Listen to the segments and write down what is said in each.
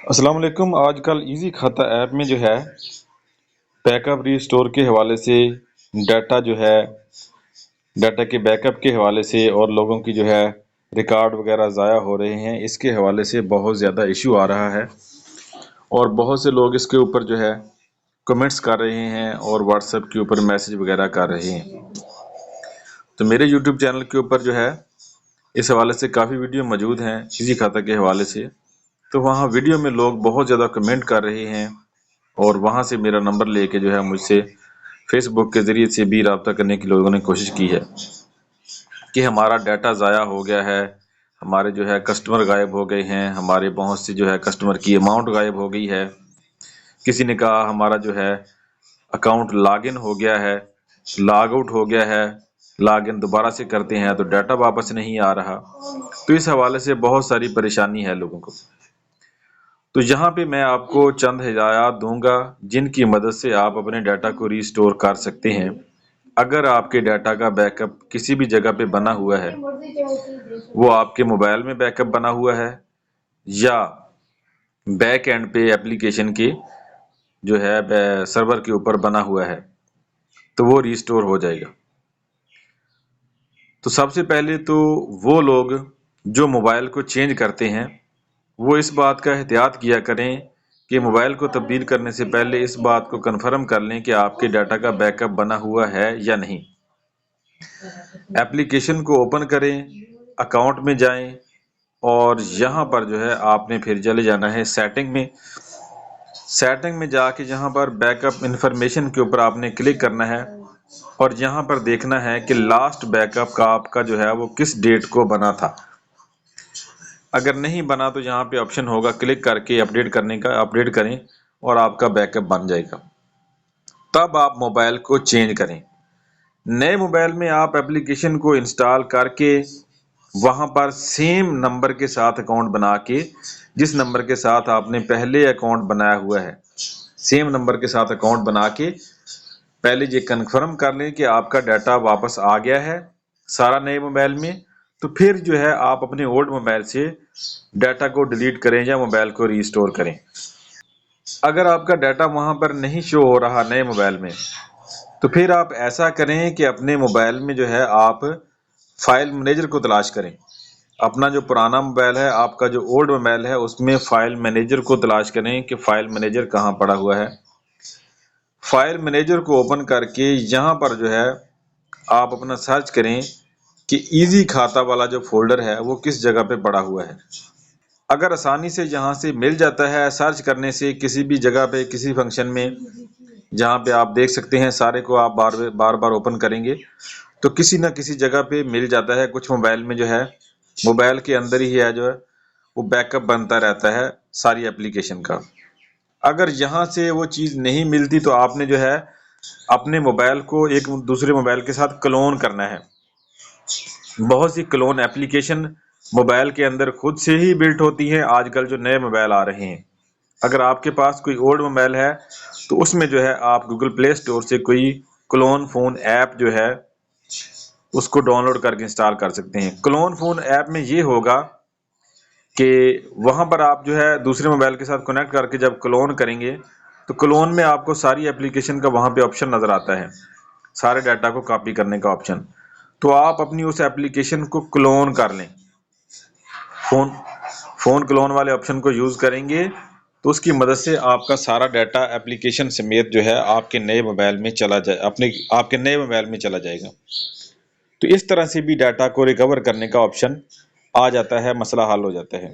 السلام علیکم۔ آج کل ایزی کھاتا ایپ میں جو ہے بیک اپ ری اسٹور کے حوالے سے ڈیٹا کے بیک اپ کے حوالے سے اور لوگوں کی جو ہے ریکارڈ وغیرہ ضائع ہو رہے ہیں، اس کے حوالے سے بہت زیادہ ایشو آ رہا ہے اور بہت سے لوگ اس کے اوپر جو ہے کمنٹس کر رہے ہیں اور واٹس ایپ کے اوپر میسج وغیرہ کر رہے ہیں۔ تو میرے یوٹیوب چینل کے اوپر جو ہے اس حوالے سے کافی ویڈیو موجود ہیں ایزی کھاتا کے حوالے سے، تو وہاں ویڈیو میں لوگ بہت زیادہ کمنٹ کر رہے ہیں اور وہاں سے میرا نمبر لے کے جو ہے مجھ سے فیس بک کے ذریعے سے بھی رابطہ کرنے کی لوگوں نے کوشش کی ہے کہ ہمارا ڈیٹا ضائع ہو گیا ہے، ہمارے جو ہے کسٹمر غائب ہو گئے ہیں، ہمارے بہت سے جو ہے کسٹمر کی اماؤنٹ غائب ہو گئی ہے، کسی نے کہا ہمارا جو ہے اکاؤنٹ لاگ ان ہو گیا ہے، لاگ آؤٹ ہو گیا ہے، لاگ ان دوبارہ سے کرتے ہیں تو ڈیٹا واپس نہیں آ رہا۔ تو اس حوالے سے بہت ساری پریشانی ہے لوگوں کو۔ تو یہاں پہ میں آپ کو چند ہدایات دوں گا جن کی مدد سے آپ اپنے ڈیٹا کو ریسٹور کر سکتے ہیں۔ اگر آپ کے ڈیٹا کا بیک اپ کسی بھی جگہ پہ بنا ہوا ہے، وہ آپ کے موبائل میں بیک اپ بنا ہوا ہے یا بیک اینڈ پہ اپلیکیشن کے جو ہے سرور کے اوپر بنا ہوا ہے، تو وہ ریسٹور ہو جائے گا۔ تو سب سے پہلے تو وہ لوگ جو موبائل کو چینج کرتے ہیں وہ اس بات کا احتیاط کیا کریں کہ موبائل کو تبدیل کرنے سے پہلے اس بات کو کنفرم کر لیں کہ آپ کے ڈیٹا کا بیک اپ بنا ہوا ہے یا نہیں۔ ایپلیکیشن کو اوپن کریں، اکاؤنٹ میں جائیں اور یہاں پر جو ہے آپ نے پھر چلے جانا ہے سیٹنگ میں جا کے یہاں پر بیک اپ انفارمیشن کے اوپر آپ نے کلک کرنا ہے اور یہاں پر دیکھنا ہے کہ لاسٹ بیک اپ کا آپ کا جو ہے وہ کس ڈیٹ کو بنا تھا۔ اگر نہیں بنا تو یہاں پہ آپشن ہوگا کلک کر کے اپڈیٹ کرنے کا، اپڈیٹ کریں اور آپ کا بیک اپ بن جائے گا۔ تب آپ موبائل کو چینج کریں۔ نئے موبائل میں آپ ایپلیکیشن کو انسٹال کر کے وہاں پر سیم نمبر کے ساتھ اکاؤنٹ بنا کے، جس نمبر کے ساتھ آپ نے پہلے اکاؤنٹ بنایا ہوا ہے، سیم نمبر کے ساتھ اکاؤنٹ بنا کے پہلے یہ کنفرم کر لیں کہ آپ کا ڈیٹا واپس آ گیا ہے سارا نئے موبائل میں، تو پھر جو ہے آپ اپنے اولڈ موبائل سے ڈیٹا کو ڈیلیٹ کریں یا موبائل کو ریسٹور کریں۔ اگر آپ کا ڈیٹا وہاں پر نہیں شو ہو رہا نئے موبائل میں، تو پھر آپ ایسا کریں کہ اپنے موبائل میں جو ہے آپ فائل مینیجر کو تلاش کریں۔ اپنا جو پرانا موبائل ہے، آپ کا جو اولڈ موبائل ہے، اس میں فائل مینیجر کو تلاش کریں کہ فائل مینیجر کہاں پڑا ہوا ہے۔ فائل مینیجر کو اوپن کر کے یہاں پر جو ہے آپ اپنا سرچ کریں کہ ایزی کھاتا والا جو فولڈر ہے وہ کس جگہ پہ پڑا ہوا ہے۔ اگر آسانی سے یہاں سے مل جاتا ہے سرچ کرنے سے کسی بھی جگہ پہ کسی فنکشن میں، جہاں پہ آپ دیکھ سکتے ہیں سارے کو آپ بار بار اوپن کریں گے تو کسی نہ کسی جگہ پہ مل جاتا ہے۔ کچھ موبائل میں جو ہے موبائل کے اندر ہی ہے جو ہے وہ بیک اپ بنتا رہتا ہے ساری اپلیکیشن کا۔ اگر یہاں سے وہ چیز نہیں ملتی تو آپ نے جو ہے اپنے موبائل کو ایک دوسرے موبائل کے ساتھ کلون کرنا ہے۔ بہت سی کلون ایپلیکیشن موبائل کے اندر خود سے ہی بلٹ ہوتی ہیں آج کل جو نئے موبائل آ رہے ہیں۔ اگر آپ کے پاس کوئی اولڈ موبائل ہے تو اس میں جو ہے آپ گوگل پلے اسٹور سے کوئی کلون فون ایپ جو ہے اس کو ڈاؤن لوڈ کر کے انسٹال کر سکتے ہیں۔ کلون فون ایپ میں یہ ہوگا کہ وہاں پر آپ جو ہے دوسرے موبائل کے ساتھ کنیکٹ کر کے جب کلون کریں گے تو کلون میں آپ کو ساری اپلیکیشن کا وہاں پہ آپشن نظر آتا ہے، سارے ڈیٹا کو کاپی کرنے کا آپشن۔ تو آپ اپنی اس ایپلیکیشن کو کلون کر لیں، فون کلون والے آپشن کو یوز کریں گے تو اس کی مدد سے آپ کا سارا ڈیٹا ایپلیکیشن سمیت جو ہے آپ کے نئے موبائل میں چلا جائے گا۔ تو اس طرح سے بھی ڈیٹا کو ریکور کرنے کا آپشن آ جاتا ہے، مسئلہ حل ہو جاتا ہے۔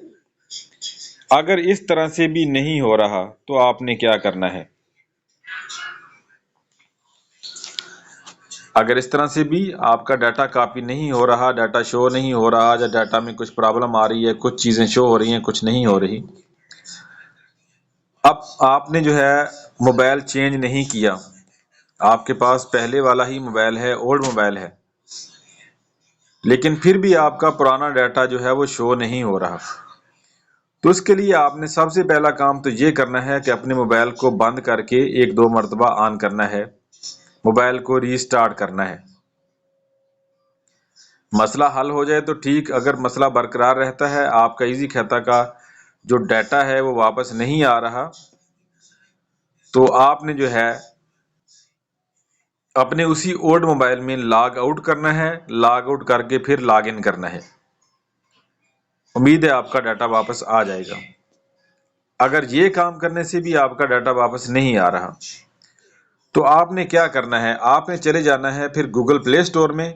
اگر اس طرح سے بھی نہیں ہو رہا تو آپ نے کیا کرنا ہے؟ اگر اس طرح سے بھی آپ کا ڈیٹا کاپی نہیں ہو رہا، ڈیٹا شو نہیں ہو رہا، یا ڈیٹا میں کچھ پرابلم آ رہی ہے، کچھ چیزیں شو ہو رہی ہیں کچھ نہیں ہو رہی، اب آپ نے جو ہے موبائل چینج نہیں کیا، آپ کے پاس پہلے والا ہی موبائل ہے، اولڈ موبائل ہے، لیکن پھر بھی آپ کا پرانا ڈیٹا جو ہے وہ شو نہیں ہو رہا، تو اس کے لیے آپ نے سب سے پہلا کام تو یہ کرنا ہے کہ اپنے موبائل کو بند کر کے 1-2 مرتبہ آن کرنا ہے، موبائل کو ری سٹارٹ کرنا ہے۔ مسئلہ حل ہو جائے تو ٹھیک، اگر مسئلہ برقرار رہتا ہے آپ کا ایزی کھاتا کا جو ڈیٹا ہے وہ واپس نہیں آ رہا، تو آپ نے جو ہے اپنے اسی اولڈ موبائل میں لاگ آؤٹ کرنا ہے، لاگ آؤٹ کر کے پھر لاگ ان کرنا ہے۔ امید ہے آپ کا ڈیٹا واپس آ جائے گا۔ اگر یہ کام کرنے سے بھی آپ کا ڈیٹا واپس نہیں آ رہا تو آپ نے کیا کرنا ہے، آپ نے چلے جانا ہے پھر گوگل پلے اسٹور میں۔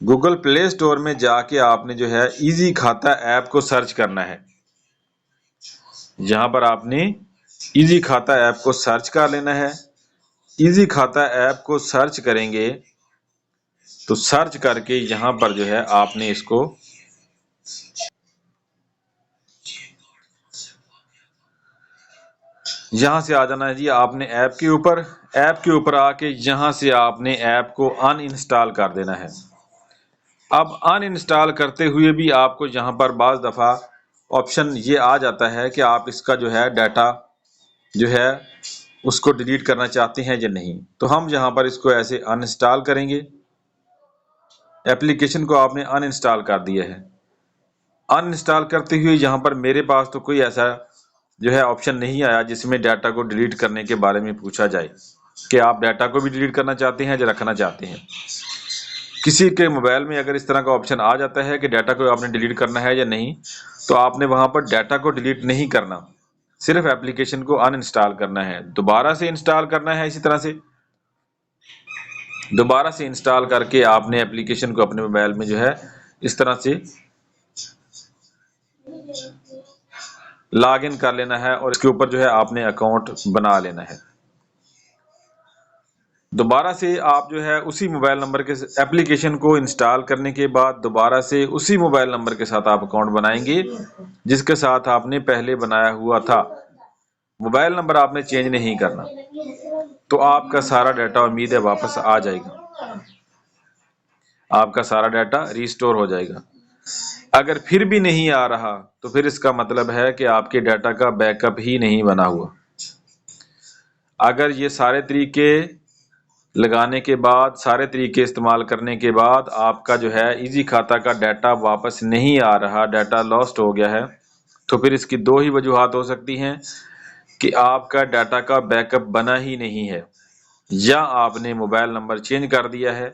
گوگل پلے اسٹور میں جا کے آپ نے جو ہے ایزی کھاتا ایپ کو سرچ کرنا ہے۔ یہاں پر آپ نے ایزی کھاتا ایپ کو سرچ کر لینا ہے۔ ایزی کھاتا ایپ کو سرچ کریں گے تو سرچ کر کے یہاں پر جو ہے آپ نے اس کو یہاں سے آ جانا ہے جی، آپ نے ایپ کے اوپر آ کے یہاں سے آپ نے ایپ کو ان انسٹال کر دینا ہے۔ اب ان انسٹال کرتے ہوئے بھی آپ کو یہاں پر بعض دفعہ آپشن یہ آ جاتا ہے کہ آپ اس کا جو ہے ڈیٹا جو ہے اس کو ڈیلیٹ کرنا چاہتے ہیں یا نہیں، تو ہم یہاں پر اس کو ایسے ان انسٹال کریں گے۔ ایپلیکیشن کو آپ نے ان انسٹال کر دیا ہے۔ ان انسٹال کرتے ہوئے یہاں پر میرے پاس تو کوئی ایسا جو ہے آپشن نہیں آیا جس میں ڈیٹا کو ڈیلیٹ کرنے کے بارے میں پوچھا جائے کہ آپ ڈیٹا کو بھی ڈیلیٹ کرنا چاہتے ہیں یا رکھنا چاہتے ہیں۔ کسی کے موبائل میں اگر اس طرح کا آپشن آ جاتا ہے کہ ڈیٹا کو آپ نے ڈیلیٹ کرنا ہے یا نہیں، تو آپ نے وہاں پر ڈیٹا کو ڈیلیٹ نہیں کرنا، صرف ایپلیکیشن کو ان انسٹال کرنا ہے، دوبارہ سے انسٹال کرنا ہے۔ اسی طرح سے دوبارہ سے انسٹال کر کے آپ نے ایپلیکیشن کو اپنے موبائل میں جو ہے اس طرح سے لاگ ان کر لینا ہے اور اس کے اوپر جو ہے آپ نے اکاؤنٹ بنا لینا ہے۔ دوبارہ سے آپ جو ہے اسی موبائل نمبر کے ایپلیکیشن کو انسٹال کرنے کے بعد دوبارہ سے اسی موبائل نمبر کے ساتھ آپ اکاؤنٹ بنائیں گے جس کے ساتھ آپ نے پہلے بنایا ہوا تھا۔ موبائل نمبر آپ نے چینج نہیں کرنا، تو آپ کا سارا ڈیٹا امید ہے واپس آ جائے گا، آپ کا سارا ڈیٹا ریسٹور ہو جائے گا۔ اگر پھر بھی نہیں آ رہا تو پھر اس کا مطلب ہے کہ آپ کے ڈیٹا کا بیک اپ ہی نہیں بنا ہوا۔ اگر یہ سارے طریقے لگانے کے بعد، سارے طریقے استعمال کرنے کے بعد آپ کا جو ہے ایزی کھاتا کا ڈیٹا واپس نہیں آ رہا، ڈیٹا لاسٹ ہو گیا ہے، تو پھر اس کی دو ہی وجوہات ہو سکتی ہیں کہ آپ کا ڈیٹا کا بیک اپ بنا ہی نہیں ہے یا آپ نے موبائل نمبر چینج کر دیا ہے۔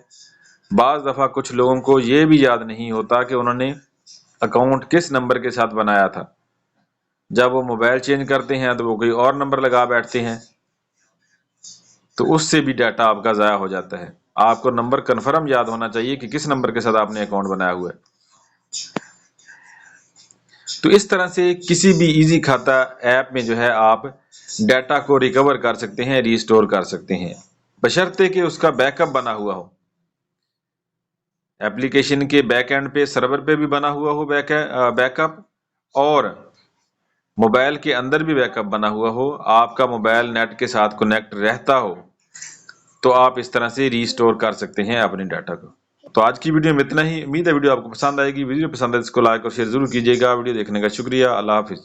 بعض دفعہ کچھ لوگوں کو یہ بھی یاد نہیں ہوتا کہ انہوں نے اکاؤنٹ کس نمبر کے ساتھ بنایا تھا، جب وہ موبائل چینج کرتے ہیں تو وہ کوئی اور نمبر لگا بیٹھتے ہیں، تو اس سے بھی ڈیٹا آپ کا ضائع ہو جاتا ہے۔ آپ کو نمبر کنفرم یاد ہونا چاہیے کہ کس نمبر کے ساتھ آپ نے اکاؤنٹ بنایا ہوا ہے۔ تو اس طرح سے کسی بھی ایزی کھاتا ایپ میں جو ہے آپ ڈیٹا کو ریکور کر سکتے ہیں، ریسٹور کر سکتے ہیں، بشرطے کہ اس کا بیک اپ بنا ہوا ہو، ایپلیکیشن کے بیک اینڈ پہ سرور پہ بھی بنا ہوا ہو بیک اپ، اور موبائل کے اندر بھی بیک اپ بنا ہوا ہو، آپ کا موبائل نیٹ کے ساتھ کنیکٹ رہتا ہو، تو آپ اس طرح سے ریسٹور کر سکتے ہیں اپنے ڈیٹا کو۔ تو آج کی ویڈیو میں اتنا ہی، امید ہے ویڈیو آپ کو پسند آئے گی۔ ویڈیو پسند ہے اس کو لائک اور شیئر ضرور کیجیے گا۔ ویڈیو دیکھنے کا شکریہ، اللہ حافظ۔